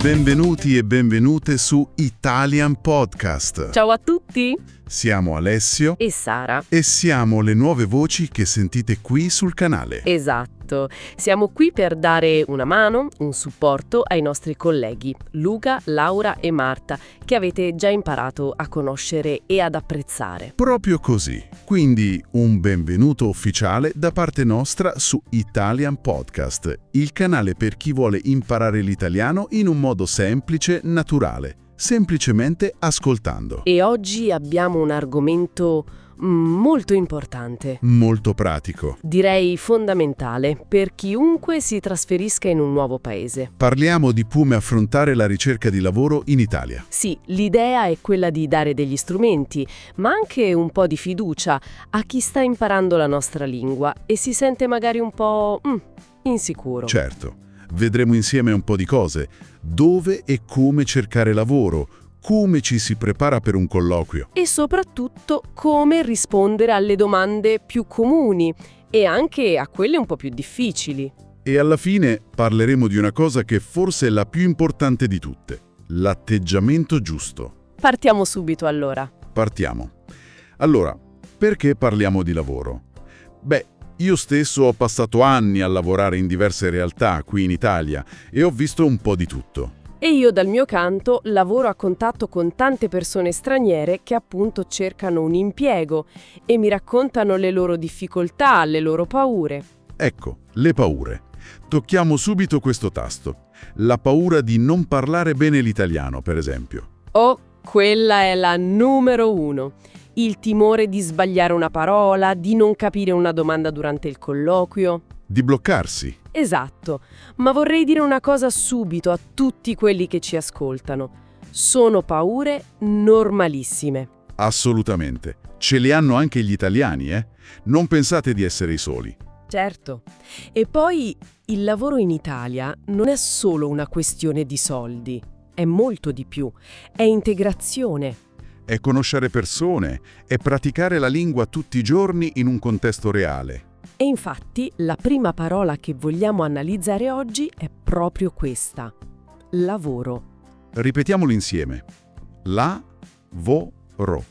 Benvenuti e benvenute su Italian Podcast. Ciao a tutti Siamo Alessio e Sara. e siamo le nuove voci che sentite qui sul canale. Esatto, siamo qui per dare una mano, un supporto ai nostri colleghi Luca, Laura e Marta, che avete già imparato a conoscere e ad apprezzare. Proprio così. Quindi un benvenuto ufficiale da parte nostra su Italian Podcast, il canale per chi vuole imparare l'italiano in un modo semplice, naturale, semplicemente ascoltando. E oggi abbiamo un argomento molto importante. Molto pratico. Direi fondamentale per chiunque si trasferisca in un nuovo paese. Parliamo di come affrontare la ricerca di lavoro in Italia. Sì, l'idea è quella di dare degli strumenti, ma anche un po' di fiducia a chi sta imparando la nostra lingua e si sente magari un po' insicuro. Certo, vedremo insieme un po' di cose. Dove e come cercare lavoro, come ci si prepara per un colloquio. E soprattutto come rispondere alle domande più comuni e anche a quelle un po' più difficili. E alla fine parleremo di una cosa che forse è la più importante di tutte, l'atteggiamento giusto. Partiamo subito allora. Partiamo. Allora, perché parliamo di lavoro? Beh, io stesso ho passato anni a lavorare in diverse realtà qui in Italia e ho visto un po' di tutto. E io dal mio canto lavoro a contatto con tante persone straniere che appunto cercano un impiego e mi raccontano le loro difficoltà, le loro paure. Ecco, le paure. Tocchiamo subito questo tasto. La paura di non parlare bene l'italiano, per esempio. Oh, quella è la numero 1. Il timore di sbagliare una parola, di non capire una domanda durante il colloquio. Di bloccarsi. Esatto, ma vorrei dire una cosa subito a tutti quelli che ci ascoltano. Sono paure normalissime. Assolutamente. Ce le hanno anche gli italiani, eh? Non pensate di essere i soli. Certo. E poi il lavoro in Italia non è solo una questione di soldi, è molto di più. È integrazione. È conoscere persone, è praticare la lingua tutti i giorni in un contesto reale. E infatti la prima parola che vogliamo analizzare oggi è proprio questa: lavoro. Ripetiamolo insieme. Lavoro.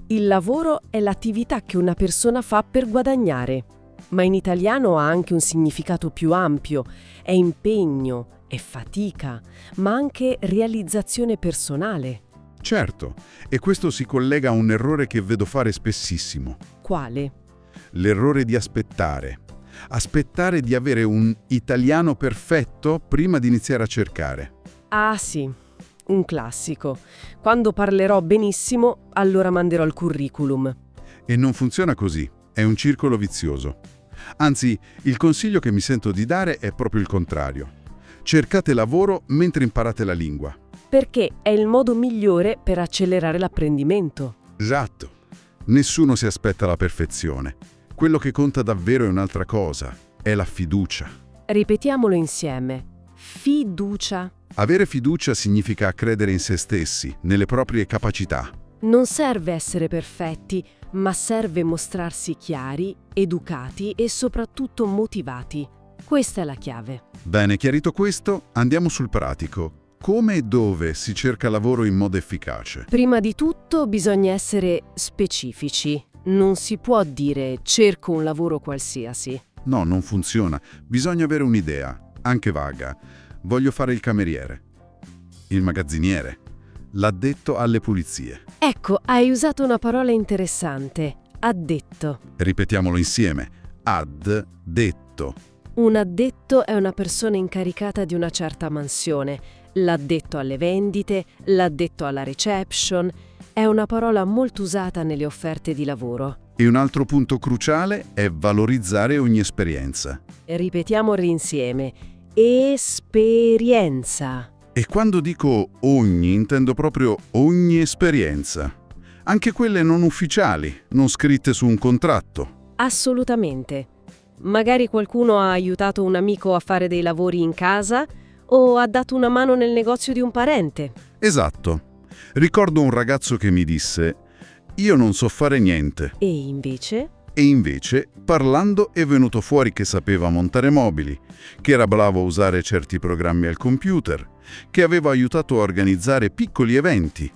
Il lavoro è l'attività che una persona fa per guadagnare, ma in italiano ha anche un significato più ampio. È impegno, è fatica, ma anche realizzazione personale. Certo, e questo si collega a un errore che vedo fare spessissimo. Quale? L'errore di aspettare. Aspettare di avere un italiano perfetto prima di iniziare a cercare. Ah sì, un classico. Quando parlerò benissimo, allora manderò il curriculum. E non funziona così, è un circolo vizioso. Anzi, il consiglio che mi sento di dare è proprio il contrario. Cercate lavoro mentre imparate la lingua. Perché è il modo migliore per accelerare l'apprendimento. Esatto. Nessuno si aspetta la perfezione. Quello che conta davvero è un'altra cosa, è la fiducia. Ripetiamolo insieme. Fiducia. Avere fiducia significa credere in se stessi, nelle proprie capacità. Non serve essere perfetti, ma serve mostrarsi chiari, educati e soprattutto motivati. Questa è la chiave. Bene, chiarito questo, andiamo sul pratico. Come e dove si cerca lavoro in modo efficace? Prima di tutto bisogna essere specifici. Non si può dire cerco un lavoro qualsiasi. No, non funziona. Bisogna avere un'idea, anche vaga. Voglio fare il cameriere, il magazziniere, l'addetto alle pulizie. Ecco, hai usato una parola interessante. Addetto. Ripetiamolo insieme. Addetto. Un addetto è una persona incaricata di una certa mansione. L'addetto alle vendite, l'addetto alla reception. È una parola molto usata nelle offerte di lavoro. E un altro punto cruciale è valorizzare ogni esperienza. Ripetiamolo insieme. Esperienza. E quando dico ogni, intendo proprio ogni esperienza. Anche quelle non ufficiali, non scritte su un contratto. Assolutamente. Magari qualcuno ha aiutato un amico a fare dei lavori in casa o ha dato una mano nel negozio di un parente. Esatto. Ricordo un ragazzo che mi disse: io non so fare niente. E invece? E invece, parlando, è venuto fuori che sapeva montare mobili, che era bravo a usare certi programmi al computer, che aveva aiutato a organizzare piccoli eventi.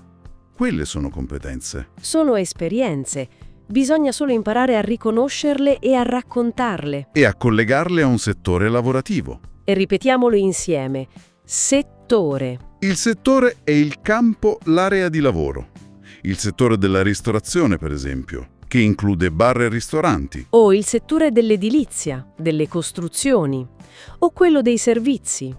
Quelle sono competenze. Sono esperienze. Bisogna solo imparare a riconoscerle e a raccontarle. E a collegarle a un settore lavorativo. E ripetiamolo insieme. Settore. Il settore è il campo, l'area di lavoro. Il settore della ristorazione, per esempio, che include bar e ristoranti. O il settore dell'edilizia, delle costruzioni. O quello dei servizi.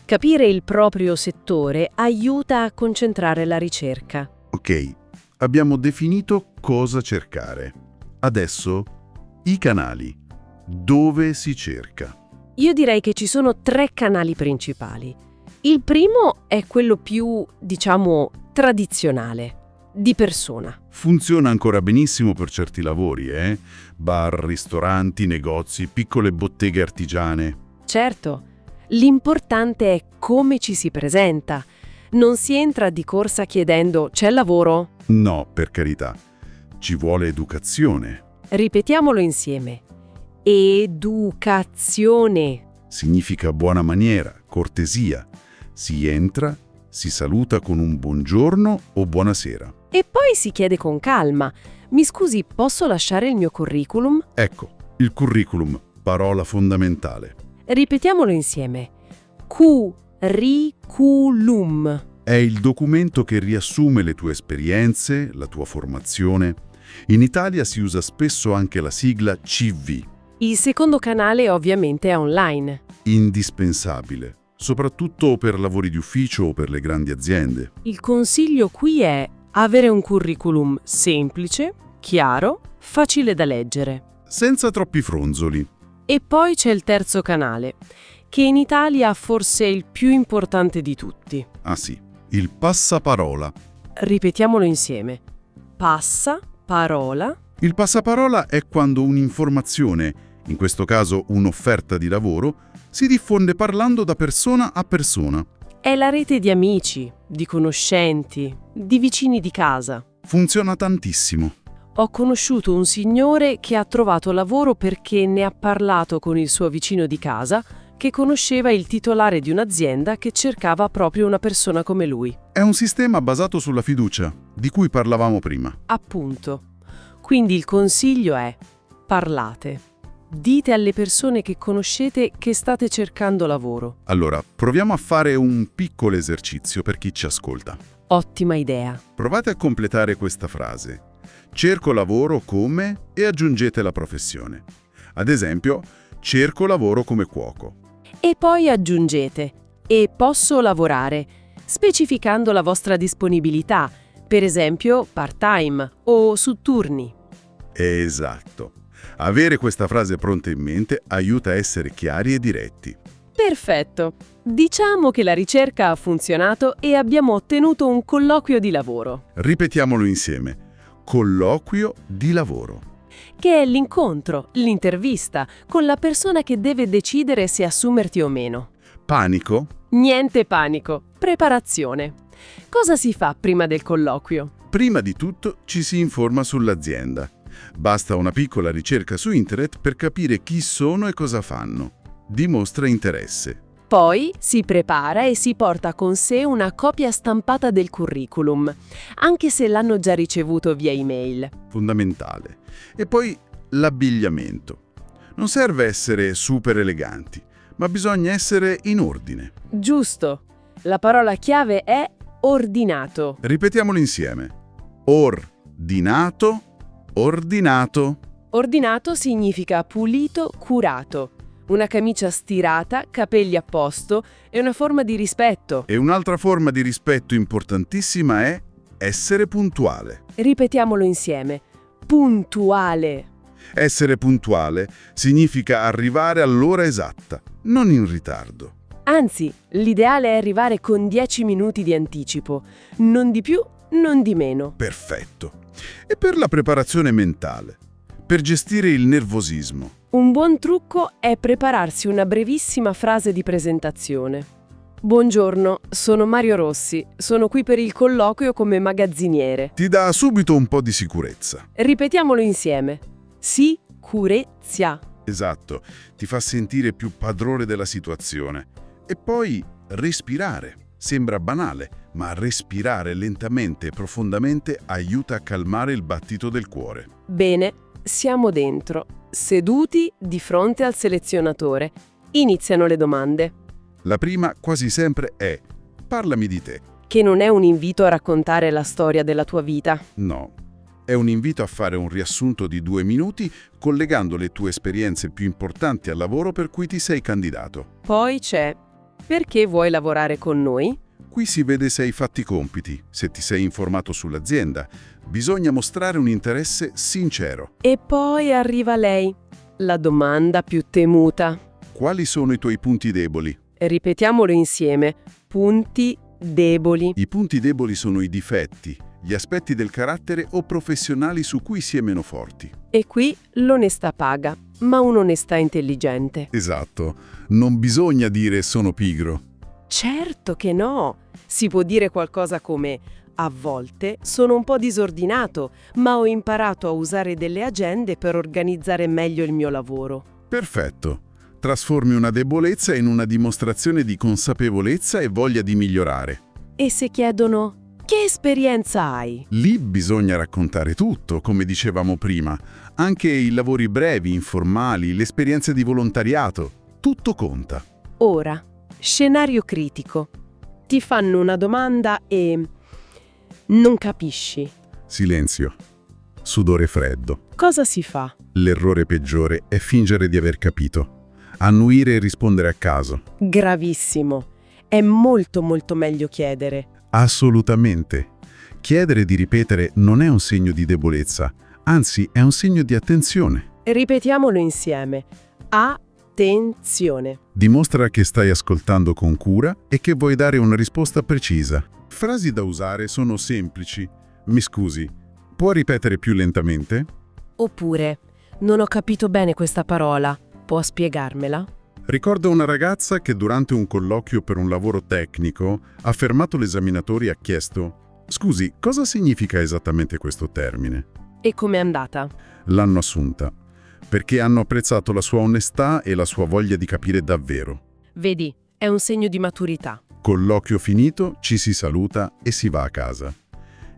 Capire il proprio settore aiuta a concentrare la ricerca. Ok, abbiamo definito cosa cercare. Adesso, i canali. Dove si cerca? Io direi che ci sono 3 canali principali. Il primo è quello più, tradizionale, di persona. Funziona ancora benissimo per certi lavori, Bar, ristoranti, negozi, piccole botteghe artigiane. Certo, l'importante è come ci si presenta. Non si entra di corsa chiedendo «c'è lavoro?» No, per carità. Ci vuole educazione. Ripetiamolo insieme. Educazione. Significa buona maniera, cortesia. Si entra, si saluta con un buongiorno o buonasera. E poi si chiede con calma. Mi scusi, posso lasciare il mio curriculum? Ecco, il curriculum, parola fondamentale. Ripetiamolo insieme. Curriculum. È il documento che riassume le tue esperienze, la tua formazione. In Italia si usa spesso anche la sigla CV. Il secondo canale ovviamente è online. Indispensabile, soprattutto per lavori di ufficio o per le grandi aziende. Il consiglio qui è avere un curriculum semplice, chiaro, facile da leggere. Senza troppi fronzoli. E poi c'è il terzo canale, che in Italia forse è il più importante di tutti. Ah sì, il passaparola. Ripetiamolo insieme. Passaparola. Il passaparola è quando un'informazione, in questo caso un'offerta di lavoro, si diffonde parlando da persona a persona. È la rete di amici, di conoscenti, di vicini di casa. Funziona tantissimo. Ho conosciuto un signore che ha trovato lavoro perché ne ha parlato con il suo vicino di casa, che conosceva il titolare di un'azienda che cercava proprio una persona come lui. È un sistema basato sulla fiducia, di cui parlavamo prima. Appunto. Quindi il consiglio è: parlate. Dite alle persone che conoscete che state cercando lavoro. Allora, proviamo a fare un piccolo esercizio per chi ci ascolta. Ottima idea. Provate a completare questa frase. Cerco lavoro come e aggiungete la professione. Ad esempio, cerco lavoro come cuoco. E poi aggiungete «e posso lavorare», specificando la vostra disponibilità, per esempio part-time o su turni. Esatto. Avere questa frase pronta in mente aiuta a essere chiari e diretti. Perfetto. Diciamo che la ricerca ha funzionato e abbiamo ottenuto un colloquio di lavoro. Ripetiamolo insieme. Colloquio di lavoro. Che è l'incontro, l'intervista, con la persona che deve decidere se assumerti o meno. Panico? Niente panico. Preparazione. Cosa si fa prima del colloquio? Prima di tutto ci si informa sull'azienda. Basta una piccola ricerca su internet per capire chi sono e cosa fanno. Dimostra interesse. Poi si prepara e si porta con sé una copia stampata del curriculum, anche se l'hanno già ricevuto via email. Fondamentale. E poi l'abbigliamento. Non serve essere super eleganti, ma bisogna essere in ordine. Giusto. La parola chiave è ordinato. Ripetiamolo insieme. Ordinato, ordinato. Ordinato significa pulito, curato. Una camicia stirata, capelli a posto è una forma di rispetto. E un'altra forma di rispetto importantissima è essere puntuale. Ripetiamolo insieme. Puntuale. Essere puntuale significa arrivare all'ora esatta, non in ritardo. Anzi, l'ideale è arrivare con 10 minuti di anticipo, non di più, non di meno. Perfetto. E per la preparazione mentale, per gestire il nervosismo. Un buon trucco è prepararsi una brevissima frase di presentazione. Buongiorno, sono Mario Rossi, sono qui per il colloquio come magazziniere. Ti dà subito un po' di sicurezza. Ripetiamolo insieme. Sicurezza. Esatto, ti fa sentire più padrone della situazione. E poi respirare. Sembra banale, ma respirare lentamente e profondamente aiuta a calmare il battito del cuore. Bene, siamo dentro, seduti di fronte al selezionatore. Iniziano le domande, La prima quasi sempre è: parlami di te. che non è un invito a raccontare la storia della tua vita. No, è un invito a fare un riassunto di 2 minuti collegando le tue esperienze più importanti al lavoro per cui ti sei candidato. Poi c'è: perché vuoi lavorare con noi? Qui si vede se hai fatto i compiti, se ti sei informato sull'azienda. Bisogna mostrare un interesse sincero. E poi arriva lei, la domanda più temuta. Quali sono i tuoi punti deboli? Ripetiamolo insieme. Punti deboli. I punti deboli sono i difetti, gli aspetti del carattere o professionali su cui si è meno forti. E qui l'onestà paga, ma un'onestà intelligente. Esatto, non bisogna dire sono pigro. Certo che no! Si può dire qualcosa come: a volte sono un po' disordinato, ma ho imparato a usare delle agende per organizzare meglio il mio lavoro. Perfetto. Trasformi una debolezza in una dimostrazione di consapevolezza e voglia di migliorare. E se chiedono: che esperienza hai? Lì bisogna raccontare tutto, come dicevamo prima. Anche i lavori brevi, informali, l'esperienza di volontariato. Tutto conta. Ora, scenario critico. Ti fanno una domanda e non capisci. Silenzio. Sudore freddo. Cosa si fa? L'errore peggiore è fingere di aver capito. Annuire e rispondere a caso. Gravissimo. È molto meglio chiedere. Assolutamente. Chiedere di ripetere non è un segno di debolezza, anzi è un segno di attenzione. Ripetiamolo insieme. Attenzione. Dimostra che stai ascoltando con cura e che vuoi dare una risposta precisa. Frasi da usare sono semplici. Mi scusi, può ripetere più lentamente? Oppure: non ho capito bene questa parola. Può spiegarmela? Ricordo una ragazza che durante un colloquio per un lavoro tecnico ha fermato l'esaminatore e ha chiesto: «Scusi, cosa significa esattamente questo termine?» E com'è andata? L'hanno assunta, perché hanno apprezzato la sua onestà e la sua voglia di capire davvero. Vedi, è un segno di maturità. Colloquio finito, ci si saluta e si va a casa.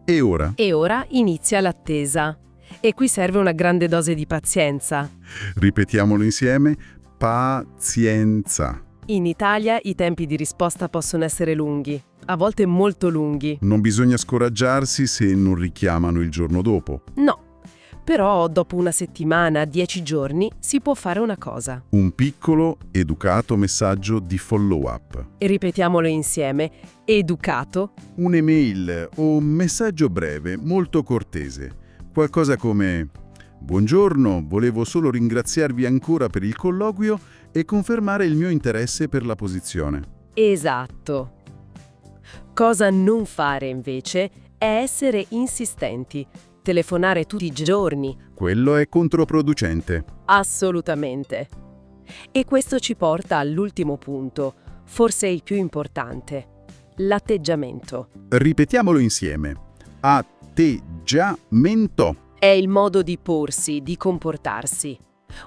E ora? E ora inizia l'attesa. E qui serve una grande dose di pazienza. Ripetiamolo insieme: pazienza. In Italia i tempi di risposta possono essere lunghi, a volte molto lunghi. Non bisogna scoraggiarsi se non richiamano il giorno dopo. No, però dopo una settimana, 10 giorni, si può fare una cosa. Un piccolo, educato messaggio di follow-up. E ripetiamolo insieme: educato. Un'email o un messaggio breve, molto cortese. Qualcosa come: «Buongiorno, volevo solo ringraziarvi ancora per il colloquio e confermare il mio interesse per la posizione». Esatto. Cosa non fare invece è essere insistenti, telefonare tutti i giorni. Quello è controproducente. Assolutamente. E questo ci porta all'ultimo punto, forse il più importante: l'atteggiamento. Ripetiamolo insieme. Atteggiamento. È il modo di porsi, di comportarsi.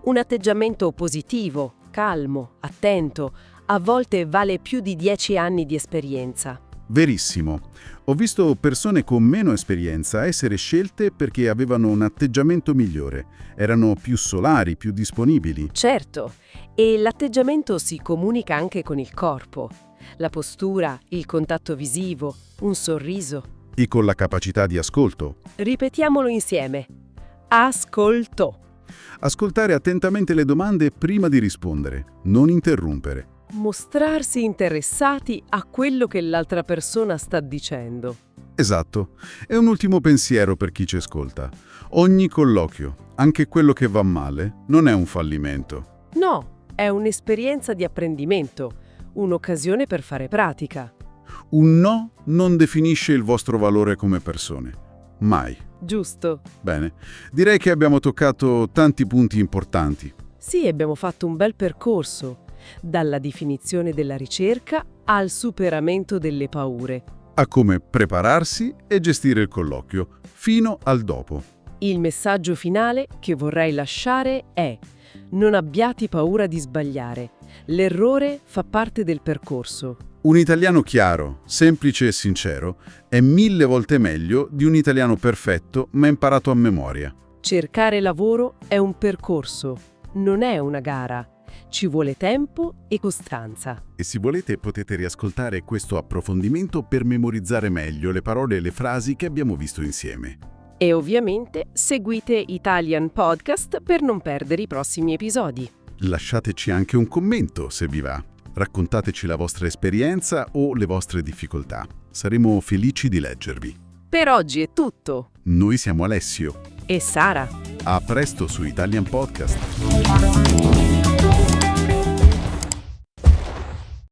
Un atteggiamento positivo, calmo, attento, a volte vale più di 10 anni di esperienza. Verissimo. Ho visto persone con meno esperienza essere scelte perché avevano un atteggiamento migliore. Erano più solari, più disponibili. Certo, e l'atteggiamento si comunica anche con il corpo. La postura, il contatto visivo, un sorriso. E con la capacità di ascolto. Ripetiamolo insieme. Ascolto. Ascoltare attentamente le domande prima di rispondere. Non interrompere. Mostrarsi interessati a quello che l'altra persona sta dicendo. Esatto. E un ultimo pensiero per chi ci ascolta. Ogni colloquio, anche quello che va male, non è un fallimento. No, è un'esperienza di apprendimento, un'occasione per fare pratica. Un no non definisce il vostro valore come persone. Mai. Giusto. Bene. Direi che abbiamo toccato tanti punti importanti. Sì, abbiamo fatto un bel percorso, dalla definizione della ricerca al superamento delle paure. A come prepararsi e gestire il colloquio, fino al dopo. Il messaggio finale che vorrei lasciare è: non abbiate paura di sbagliare. L'errore fa parte del percorso. Un italiano chiaro, semplice e sincero è 1000 volte meglio di un italiano perfetto ma imparato a memoria. Cercare lavoro è un percorso, non è una gara. Ci vuole tempo e costanza. E se volete potete riascoltare questo approfondimento per memorizzare meglio le parole e le frasi che abbiamo visto insieme. E ovviamente seguite Italian Podcast per non perdere i prossimi episodi. Lasciateci anche un commento se vi va. Raccontateci la vostra esperienza o le vostre difficoltà. Saremo felici di leggervi. Per oggi è tutto. Noi siamo Alessio. E Sara. A presto su Italian Podcast.